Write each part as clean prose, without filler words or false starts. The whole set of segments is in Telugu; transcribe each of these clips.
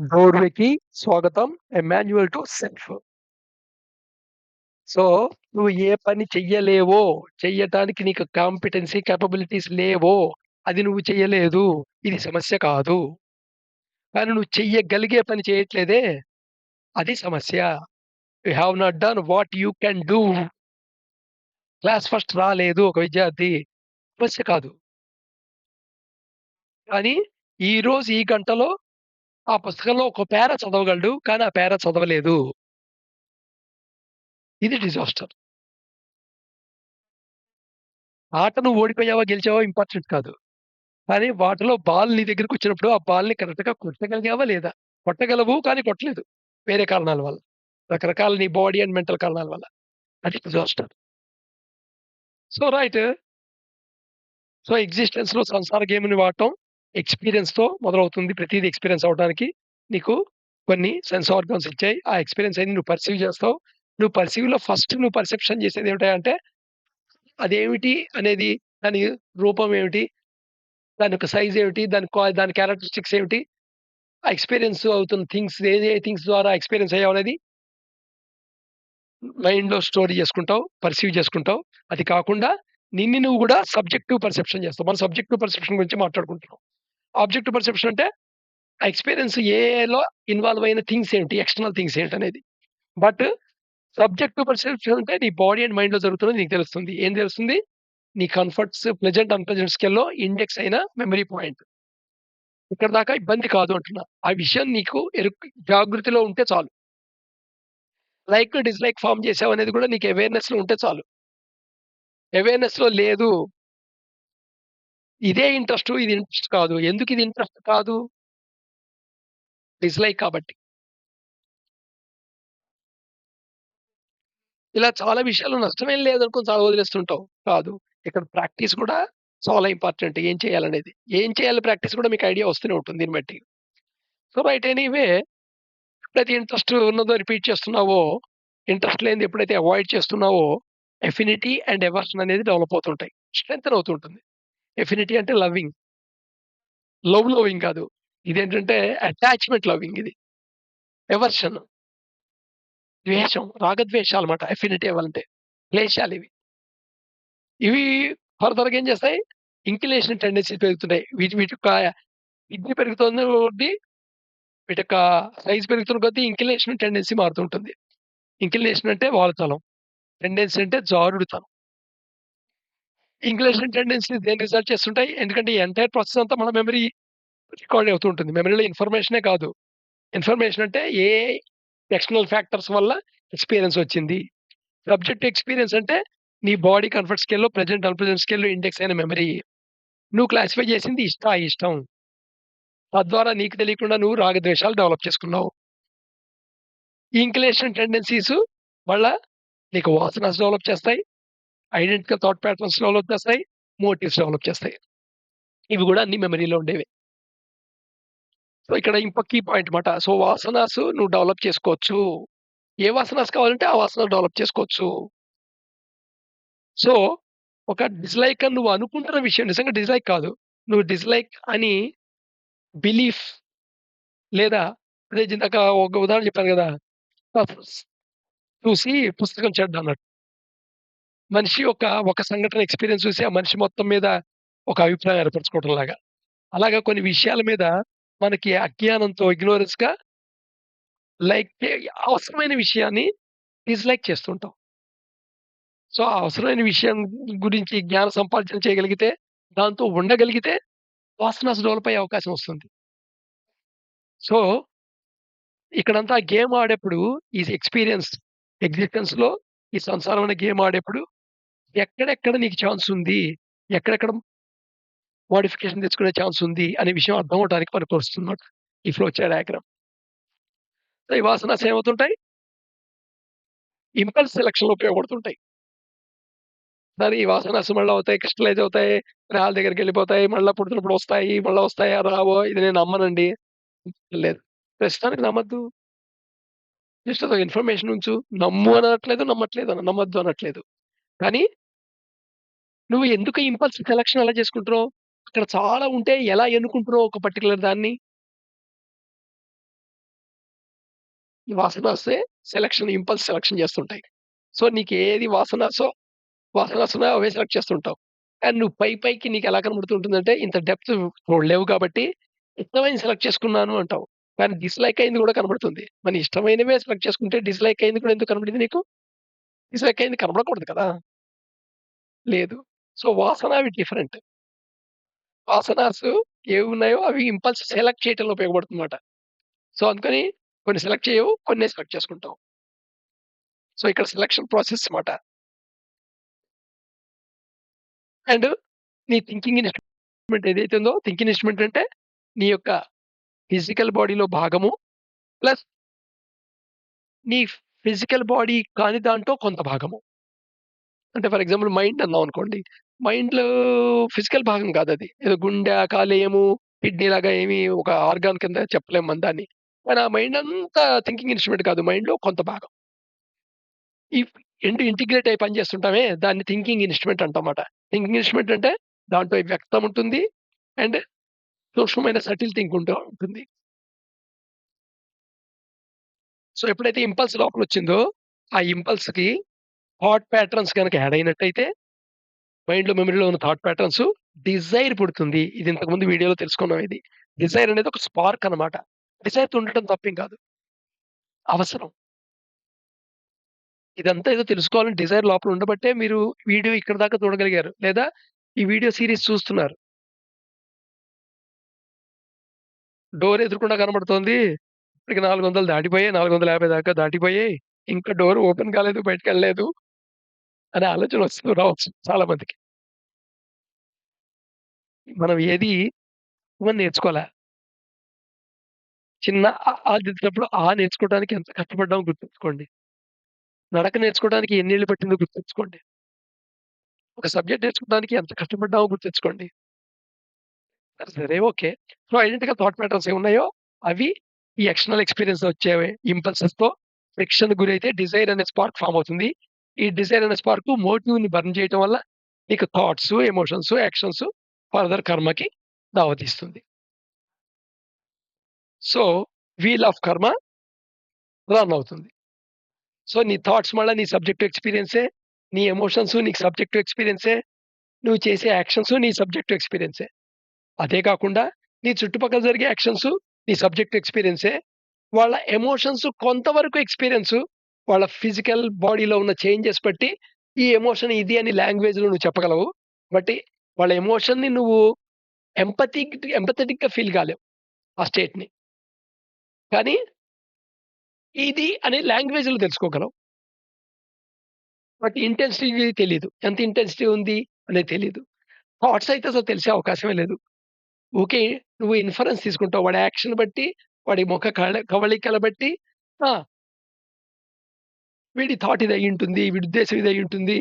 డోర్‌వేకి స్వాగతం. A manual to self. So, నువ్వు ఏ పని చెయ్యలేవో, చెయ్యటానికి నీకు కాంపిటెన్సీ, కేపబిలిటీస్ లేవో, అది నువ్వు చెయ్యలేదు. ఇది సమస్య కాదు. కానీ నువ్వు చెయ్యగలిగే పని చేయట్లేదే, అది సమస్య. You have not done what you can do. Class first రాలేదు ఒక విద్యార్థి. సమస్య కాదు. కానీ ఈరోజు ఈ గంటలో ఆ పుస్తకంలో ఒక పేరా చదవగలడు. కానీ ఆ పేరా చదవలేదు. ఇది డిజాస్టర్. ఆట నువ్వు ఓడిపోయావా, గెలిచావా ఇంపార్టెంట్ కాదు. కానీ వాటిలో బాల్ నీ దగ్గరికొచ్చినప్పుడు, ఆ బాల్‌ని కరెక్ట్‌గా కొట్టగలిగావా లేదా? కొట్టగలవు కానీ కొట్టలేదు. వేరే కారణాల వల్ల. రకరకాల నీ బాడీ అండ్ మెంటల్ కారణాల వల్ల. అది డిజాస్టర్. So, right. సో, ఎగ్జిస్టెన్స్‌లో సంసార గేమ్‌ని వాడటం ఎక్స్‌పీరియన్స్‌తో మొదలవుతుంది. ప్రతీది ఎక్స్‌పీరియన్స్ అవ్వడానికి నీకు కొన్ని సెన్స్ ఆర్గాన్స్ ఇచ్చాయి. ఆ ఎక్స్‌పీరియన్స్ అన్ని నువ్వు పర్సీవ్ చేస్తావు. నువ్వు పర్సీవ్‌లో ఫస్ట్ నువ్వు పర్సెప్షన్ చేసేది ఏమిటంటే, అదేమిటి అనేది, దాని రూపం ఏమిటి? దాని యొక్క సైజ్ ఏమిటి? దాని క్యారెక్టరిస్టిక్స్ ఏమిటి? ఆ ఎక్స్‌పీరియన్స్ అవుతున్న థింగ్స్ ఏ థింగ్స్ ద్వారా ఎక్స్‌పీరియన్స్ అయ్యావనేది మైండ్‌లో స్టోర్ చేసుకుంటావు. పర్సీవ్ చేసుకుంటావు. అది కాకుండా నిన్ను నువ్వు గూడా సబ్జెక్టివ్ పర్సెప్షన్ చేస్తావు. మనం సబ్జెక్టివ్ పర్సెప్షన్ గురించి మాట్లాడుకుంటున్నాం. ఆబ్జెక్టివ్ పర్సెప్షన్ అంటే ఆ ఎక్స్‌పీరియన్స్ ఏలో ఇన్వాల్వ్ అయిన థింగ్స్ ఏంటి? ఎక్స్‌టర్నల్ థింగ్స్ ఏంటనేది. బట్ సబ్జెక్టివ్ పర్సెప్షన్ అంటే నీ బాడీ అండ్ మైండ్‌లో జరుగుతున్నది నీకు తెలుస్తుంది. ఏం తెలుస్తుంది? నీ కంఫర్ట్స్, ప్లెజెంట్, అన్‌ప్లెజెంట్ స్కేల్‌లో ఇండెక్స్ అయిన మెమరీ పాయింట్. ఇక్కడి దాకా ఇబ్బంది కాదు అంటున్నా. ఆ విషయం నీకు జాగృతిలో ఉంటే చాలు. లైక్, డిస్‌లైక్ ఫార్మ్ చేసావనేది కూడా నీకు అవేర్‌నెస్‌లో ఉంటే చాలు. అవేర్‌నెస్‌లో లేదు. ఇదే ఇంట్రెస్టు, ఇది ఇంట్రెస్ట్ కాదు. ఎందుకిది ఇంట్రెస్ట్ కాదు? డిస్‌లైక్ కాబట్టి. ఇలా చాలా విషయాల్లో నష్టమేం లేదనుకోని చాలా వదిలేస్తుంటావు. కాదు. ఇక్కడ ప్రాక్టీస్ కూడా చాలా ఇంపార్టెంట్. ఏం చేయాలనేది. ఏం చేయాలి ప్రాక్టీస్ కూడా మీకు ఐడియా వస్తూనే ఉంటుంది దీన్ని బట్టి. సో, రైట్ ఎనీవే ఎప్పుడైతే ఇంట్రెస్ట్ ఉన్నదో రిపీట్ చేస్తున్నావో, ఇంట్రెస్ట్ లేనిది ఎప్పుడైతే అవాయిడ్ చేస్తున్నావో, ఎఫినిటీ అండ్ ఎవర్షన్ అనేది డెవలప్ అవుతుంటాయి. స్ట్రెంథెన్ అవుతూ ఉంటుంది. ఎఫినిటీ అంటే లవ్వింగ్. లవింగ్ కాదు. ఇదేంటంటే అటాచ్‌మెంట్ లవింగ్ ఇది. ఎవర్షన్ ద్వేషం, రాగద్వేషాలన్నమాట ఎఫినిటీ అవ్వాలంటే. క్లేశాలివి. ఇవి ఫర్దర్‌గా ఏం చేస్తాయి? ఇంక్లినేషన్ టెండెన్సీస్ పెరుగుతున్నాయి. వీటి యొక్క ఇది పెరుగుతున్న కొద్దీ, వీటి యొక్క సైజ్ పెరుగుతున్న కొద్దీ ఇంక్లినేషన్ టెండెన్సీ మారుతూ ఉంటుంది. ఇంక్లినేషన్ అంటే వాలుతనం. టెండెన్సీ అంటే జారుడుతనం. ఇంక్లినేషన్ టెండెన్సీస్ దేన్ని రిజల్ట్ చేస్తుంటాయి? ఎందుకంటే ఈ ఎంటైర్ ప్రాసెస్ అంతా మన మెమరీ రికార్డ్ అవుతూ ఉంటుంది. మెమరీలో ఇన్ఫర్మేషనే కాదు. ఇన్ఫర్మేషన్ అంటే ఎక్స్టర్నల్ ఫ్యాక్టర్స్ వల్ల ఎక్స్‌పీరియన్స్ వచ్చింది. సబ్జెక్టివ్ ఎక్స్‌పీరియన్స్ అంటే నీ బాడీ కంఫర్ట్ స్కేల్‌లో ప్రెజెంట్, అన్‌ప్రెజెంట్ స్కేల్‌లో ఇండెక్స్ అయిన మెమరీ. నువ్వు క్లాసిఫై చేసింది ఇష్టం. తద్వారా నీకు తెలియకుండా నువ్వు రాగద్వేషాలు డెవలప్ చేసుకున్నావు. ఈ ఇంక్లినేషన్ టెండెన్సీస్ మళ్ళా నీకు వాసనాస్ డెవలప్ చేస్తాయి. ఐడెంటికల్ థాట్ ప్యాటర్న్స్ డెవలప్ చేస్తాయి. మోటివ్స్ డెవలప్ చేస్తాయి. ఇవి గూడా అన్ని మెమరీలో ఉండేవే. సో, ఇక్కడ ఇంకో కీ పాయింట్ మాట. సో, వాసనాస్ నువ్వు డెవలప్ చేసుకోవచ్చు. ఏ వాసనాస్ కావాలంటే ఆ వాసనలు డెవలప్ చేసుకోవచ్చు. సో, ఒక డిస్‌లైక్ అని నువ్వు అనుకుంటున్న విషయం నిజంగా డిస్‌లైక్ కాదు. నువ్వు డిస్‌లైక్ అని బిలీఫ్ లేదా అదే ఇందాక ఒక ఉదాహరణ చెప్పాను గదా! పఫ్స్ చూసి పుస్తకం చెడ్డన్నట్టు. మనిషి ఒక సంఘటన ఎక్స్‌పీరియన్స్ చూసి ఆ మనిషి మొత్తం మీద ఒక అభిప్రాయం ఏర్పరచుకోవడంలాగా. అలాగా కొన్ని విషయాల మీద మనకి అజ్ఞానంతో ఇగ్నోరెన్స్‌గా లైక్ అవసరమైన విషయాన్ని డిస్‌లైక్ చేస్తుంటాం. సో, ఆ అవసరమైన విషయం గురించి జ్ఞాన సముపార్జన చేయగలిగితే, దాంతో ఉండగలిగితే వాసనాస్ డెవలప్ అయ్యే అవకాశం వస్తుంది. సో, ఇక్కడంతా గేమ్ ఆడేప్పుడు ఈ ఎక్స్‌పీరియన్స్ ఎగ్జిస్టెన్స్‌లో ఈ సంసారం అనే గేమ్ ఆడేప్పుడు ఎక్కడెక్కడ నీకు ఛాన్స్ ఉంది? ఎక్కడెక్కడ మోడిఫికేషన్ తెచ్చుకునే ఛాన్స్ ఉంది అనే విషయం అర్థం అవ్వడానికి పనికొస్తుందన్నమాట. ఈ ఫ్లో చార్ట్ డయాగ్రామ్. సో, ఈ వాసనాస్ ఏమవుతుంటాయి? ఇంపల్స్ సెలక్షన్‌లో ఉపయోగపడుతుంటాయి. సరే ఈ వాసనాస్ మళ్ళా అవుతాయి, క్రిస్టలైజ్ అవుతాయి, రాళ్ళ దగ్గరికెళ్ళిపోతాయి, మళ్ళా పుడుతున్నప్పుడు వస్తాయి, మళ్ళా వస్తాయా? రావో? ఇది నేను నమ్మనండి. లేదు. ప్రస్తుతానికి నమ్మద్దు. జస్ట్ అదొక ఇన్ఫర్మేషన్ ఉంచు. నమ్ము అనట్లేదు, నమ్మొద్దు అనట్లేదు. కానీ నువ్వు ఎందుకు ఇంపల్స్ సెలక్షన్ అలా చేసుకుంటున్నావు? అక్కడ చాలా ఉంటే ఎలా ఎన్నుకుంటున్నావు ఒక పర్టిక్యులర్ దాన్ని? ఈ వాసనాసే ఇంపల్స్ సెలక్షన్ చేస్తుంటాయి. సో, నీకేది వాసనొస్తున్నా అవే సెలెక్ట్ చేస్తుంటావు. కానీ నువ్వు పైకి నీకెలా కనబడుతూ ఉంటుందంటే, ఇంత డెప్త్ చూడలేవు కాబట్టి, ఇష్టమైనది సెలెక్ట్ చేసుకున్నాను అంటావు. కానీ డిస్‌లైక్ అయింది గూడా కనబడుతుంది. మరి ఇష్టమైనవే సెలెక్ట్ చేసుకుంటే, డిస్‌లైక్ అయింది కూడా ఎందుకు కనబడింది నీకు? డిస్‌లైక్ అయింది కనబడకూడదు కదా! లేదు. సో, వాసన అవి డిఫరెంట్. వాసనాసు ఏవున్నాయో అవి ఇంపల్స్ సెలెక్ట్ చేయటంలో ఉపయోగపడుతుందన్నమాట. సో, అందుకని కొన్ని సెలెక్ట్ చేయవు. కొన్నే సెలెక్ట్ చేసుకుంటావు. సో, ఇక్కడ సెలక్షన్ ప్రాసెస్ మాట. అండ్ నీ థింకింగ్ ఇన్‌స్ట్రుమెంట్ ఏదైతే ఉందో, థింకింగ్ ఇన్‌స్ట్రుమెంట్ అంటే నీ యొక్క ఫిజికల్ బాడీలో భాగము ప్లస్ నీ ఫిజికల్ బాడీ కాని దాంట్లో కొంత భాగము. అంటే ఫర్ ఎగ్జాంపుల్ మైండ్ అన్నామనుకోండి. మైండ్‌లో ఫిజికల్ భాగం కాదది. ఏదో గుండె, కాలేయము, కిడ్నీ లాగా ఏమి ఒక ఆర్గాన్ కింద చెప్పలేము మనం దాన్ని. కానీ ఆ మైండ్ అంతా థింకింగ్ ఇన్‌స్ట్రుమెంట్ కాదు. మైండ్‌లో కొంత భాగం. ఈ 2 ఇంటిగ్రేట్ అయ్యి పనిచేస్తుంటామే దాన్ని థింకింగ్ ఇన్‌స్ట్రుమెంట్ అంటామాట. థింకింగ్ ఇన్‌స్ట్రుమెంట్ అంటే దాంట్లో వ్యక్తం ఉంటుంది. అండ్ సూక్ష్మమైన సటిల్ థింక్ ఉంటుంది. సో, ఎప్పుడైతే ఇంపల్స్ లోపలొచ్చిందో, ఆ ఇంపల్స్‌కి థాట్ ప్యాటర్న్స్ గనక యాడ్ అయినట్టయితే, మైండ్‌లో మెమరీలో ఉన్న థాట్ ప్యాటర్న్స్ డిజైర్ పుడుతుంది. ఇది ఇంతకుముందు వీడియోలో తెలుసుకున్నాం ఇది. డిజైర్ అనేది ఒక స్పార్క్ అన్నమాట. డిజైర్‌తో ఉండటం తప్పేం కాదు. అవసరం. ఇదంతా ఏదో తెలుసుకోవాలని డిజైర్ లోపల ఉండబట్టే మీరు వీడియో ఇక్కడి దాకా చూడగలిగారు. లేదా ఈ వీడియో సీరీస్ చూస్తున్నారు. డోర్ ఎదురుగుండా కనబడుతోంది. ఇప్పటికి 400 దాటిపోయాయి. 450 దాకా దాటిపోయాయి. ఇంకా డోర్ ఓపెన్ కాలేదు. బయటికెళ్ళలేదు అనే ఆలోచన రావచ్చు చాలా మందికి. మనం ఏది నేర్చుకోలా. చిన్న దిద్దేటప్పుడు నేర్చుకోవడానికి ఎంత కష్టపడ్డామో గుర్తుంచుకోండి. నడక నేర్చుకోవడానికి ఎన్నేళ్లు పట్టిందో గుర్తుంచుకోండి. ఒక సబ్జెక్ట్ నేర్చుకోవడానికి ఎంత కష్టపడ్డామో గుర్తుంచుకోండి. సరే okay. So, identical thought patterns ఏమున్నాయో అవి ఈ ఎక్స్టర్నల్ ఎక్స్‌పీరియన్స్ వచ్చే ఇంపల్సెస్‌తో ఫ్రిక్షన్‌కి గురైతే డిజైర్ అనే స్పార్క్ ఫార్మ్ అవుతుంది. ఈ డిజైర్ అనే స్పార్క్ మోటివ్‌ని బర్న్ చేయటం వల్ల నీకు థాట్స్, ఎమోషన్స్, యాక్షన్స్ ఫర్దర్ కర్మకి దావతీస్తుంది. సో, వీల్ ఆఫ్ కర్మ రన్ అవుతుంది. సో, నీ థాట్స్ మళ్ళా నీ సబ్జెక్టివ్ ఎక్స్‌పీరియన్సే. నీ ఎమోషన్స్ నీకు సబ్జెక్టివ్ ఎక్స్‌పీరియన్సే. నువ్వు చేసే యాక్షన్స్ నీ సబ్జెక్టివ్ ఎక్స్‌పీరియన్సే. అదే కాకుండా నీ చుట్టుపక్కల జరిగే యాక్షన్స్ నీ సబ్జెక్టివ్ ఎక్స్‌పీరియన్సే. వాళ్ళ ఎమోషన్స్ కొంతవరకు ఎక్స్‌పీరియన్సు. వాళ్ళ ఫిజికల్ బాడీలో ఉన్న చేంజెస్ బట్టి ఈ ఎమోషన్ ఇది అని లాంగ్వేజ్‌లో నువ్వు చెప్పగలవు. బట్ వాళ్ళ ఎమోషన్‌ని నువ్వు ఎంపథెటిక్‌గా ఫీల్ కాలేవు ఆ స్టేట్‌ని. కానీ ఇది అనే లాంగ్వేజ్‌లో తెలుసుకోగలవు. బట్ ఇంటెన్సిటీ తెలీదు. ఎంత ఇంటెన్సిటీ ఉంది అనేది తెలీదు. థాట్స్ అయితే అసలు తెలిసే అవకాశమే లేదు. ఊకే నువ్వు ఇన్ఫరెన్స్ తీసుకుంటావు. వాడి యాక్షన్ బట్టి, వాడి ముఖ కవళికల బట్టి ఆ! వీడి థాట్ ఇది అయ్యుంటుంది. వీడి ఉద్దేశ్యం ఇది అయ్యుంటుంది.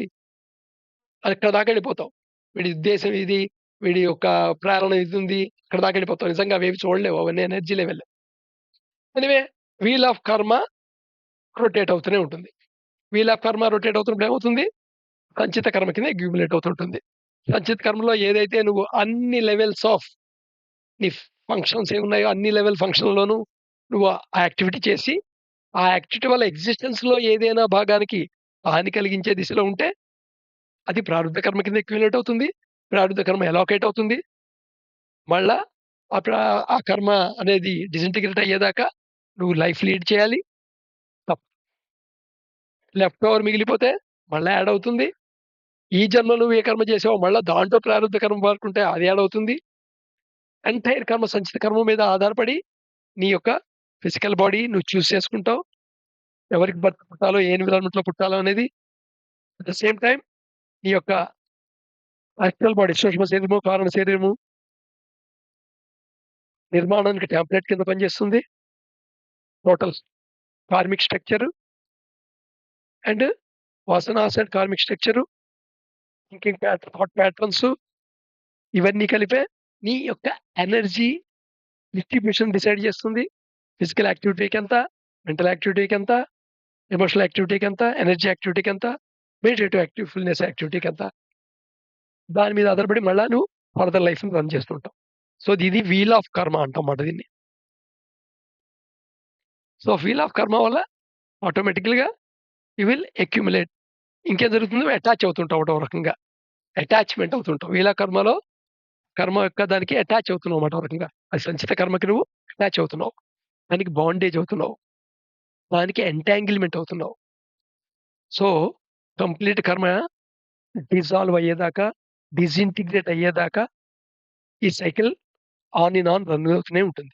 అక్కడి దాకా ఎళ్ళిపోతావు. వీడి ఉద్దేశ్యం ఇది, వీడి యొక్క ప్రేరణ ఇదుంది. అక్కడి దాకా ఎళ్ళిపోతావు. నిజంగా అవేవి చూడలేవు. అవన్నీ energy level. Anyway wheel of karma rotate అవుతూనే ఉంటుంది. వీల్ ఆఫ్ కర్మ రొటేట్ అవుతున్నప్పుడు ఏమవుతుంది? సంచిత కర్మ కింద అక్యుములేట్ అవుతుంటుంది. సంచిత కర్మలో ఏదైతే నువ్వు అన్ని లెవెల్స్ ఆఫ్ నీ ఫంక్షన్స్ ఏమున్నాయో అన్ని లెవెల్ ఫంక్షన్‌లోనూ నువ్వు ఆ యాక్టివిటీ చేసి, ఆ యాక్టివిటీ వల్ల ఎగ్జిస్టెన్స్‌లో ఏదైనా భాగానికి హాని కలిగించే దిశలో ఉంటే, అది ప్రారంభ కర్మ కింద అక్యుములేట్ అవుతుంది. ప్రారంభ కర్మ ఎలోకేట్ అవుతుంది. మళ్ళా ఆ ప్రా ఆ కర్మ అనేది డిసింటిగ్రేట్ అయ్యేదాకా నువ్వు లైఫ్ లీడ్ చేయాలి. తప్ లెఫ్ట్ ఓవర్ మిగిలిపోతే మళ్ళా యాడ్ అవుతుంది. ఈ జన్మలో నువ్వు ఏ కర్మ చేసావో మళ్ళా దాంట్లో ప్రారంభ కర్మ పాడుకుంటే అది యాడ్ అవుతుంది. ఎంటైర్ కర్మ సంచిత కర్మ మీద ఆధారపడి నీ యొక్క ఫిజికల్ బాడీ నువ్వు చేసుకుంటావు. ఎవరికి పుట్టాలో, ఏ ఎన్విరాన్మెంట్‌లో పుట్టాలో అనేది. అట్ ద సేమ్ టైమ్ నీ యొక్క యాక్చువల్ బాడీ సూక్ష్మ శరీరము, కారణ శరీరము నిర్మాణానికి టెంప్లేట్ కింద పనిచేస్తుంది. టోటల్ కార్మిక్ స్ట్రక్చర్ అండ్ వాసనాస్ and karmic structure, thinking thought patterns ఇవన్నీ కలిపే నీ యొక్క ఎనర్జీ డిస్ట్రిబ్యూషన్ డిసైడ్ చేస్తుంది. ఫిజికల్ యాక్టివిటీకెంత, మెంటల్ యాక్టివిటీకెంత, ఎమోషనల్ యాక్టివిటీకెంత, ఎనర్జీ యాక్టివిటీకెంత, మెడిటేటివ్ ఫుల్‌నెస్ యాక్టివిటీకెంత. దాని మీద ఆధారపడి మళ్ళా నువ్వు ఫర్దర్ లైఫ్‌ని రన్ చేస్తుంటావు. సో, ఇది వీల్ ఆఫ్ కర్మ అంటాం మాట దీన్ని. సో, వీల్ ఆఫ్ కర్మ వల్ల ఆటోమేటికల్‌గా యూ విల్ అక్యుములేట్. ఇంకేం జరుగుతుంది? నువ్వు అటాచ్ అవుతుంటావు ఒకటో రకంగా. అటాచ్‌మెంట్ అవుతుంటావు. వీల్ ఆఫ్ కర్మలో కర్మ యొక్క దానికి అటాచ్ అవుతున్నావు మాట ఒక రకంగా. అది సంచిత కర్మకి నువ్వు అటాచ్ అవుతున్నావు. దానికి బాండేజ్ అవుతున్నావు. దానికి ఎంటాంగిల్‌మెంట్ అవుతున్నావు. సో, కంప్లీట్ కర్మ డిసాల్వ్ అయ్యేదాకా, డిసింటిగ్రేట్ అయ్యేదాకా ఈ cycle on and on run అవుతూనే ఉంటుంది.